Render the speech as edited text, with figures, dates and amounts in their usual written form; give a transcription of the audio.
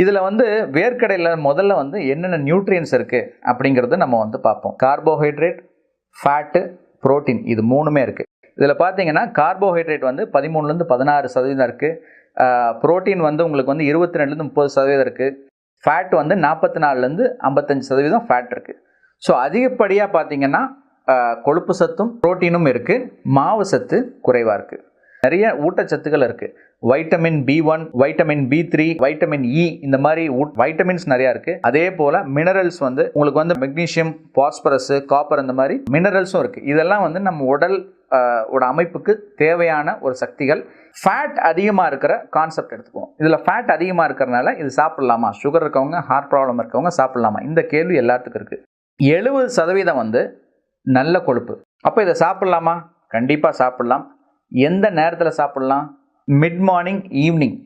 இதில் வந்து வேர்க்கடையில் முதல்ல வந்து என்னென்ன நியூட்ரியன்ஸ் இருக்குது அப்படிங்கிறத நம்ம வந்து பார்ப்போம். கார்போஹைட்ரேட், ஃபேட்டு, புரோட்டீன், இது மூணுமே இருக்குது. இதில் பார்த்தீங்கன்னா கார்போஹைட்ரேட் வந்து 13லேருந்து 16% இருக்குது. புரோட்டீன் வந்து உங்களுக்கு வந்து 22லேருந்து 30% இருக்குது. ஃபேட் வந்து 44லேருந்து 55% ஃபேட் இருக்குது. ஸோ அதிகப்படியாக பார்த்தீங்கன்னா கொழுப்பு சத்தும் புரோட்டீனும் இருக்குது. மாவு சத்து குறைவாக இருக்குது. நிறைய ஊட்டச்சத்துக்கள் இருக்குது. Vitamin B1, vitamin B3, vitamin E, இந்த மாதிரி வைட்டமின்ஸ் நிறையா இருக்குது. அதே போல் மினரல்ஸ் வந்து உங்களுக்கு வந்து மெக்னீஷியம், பாஸ்பரஸ், காப்பர், இந்த மாதிரி மினரல்ஸும் இருக்குது. இதெல்லாம் வந்து நம்ம உடல் அமைப்புக்கு தேவையான ஒரு சக்திகள். ஃபேட் அதிகமாக இருக்கிற கான்செப்ட் எடுத்துக்குவோம். இதில் ஃபேட் அதிகமாக இருக்கிறனால இது சாப்பிட்லாமா? சுகர் இருக்கவங்க, ஹார்ட் ப்ராப்ளம் இருக்கவங்க சாப்பிட்லாமா? இந்த கேள்வி எல்லாத்துக்கும் இருக்குது. 70% வந்து நல்ல கொழுப்பு. அப்போ இதை சாப்பிட்லாமா? கண்டிப்பாக சாப்பிட்லாம். எந்த நேரத்தில் சாப்பிட்லாம்? Mid morning, evening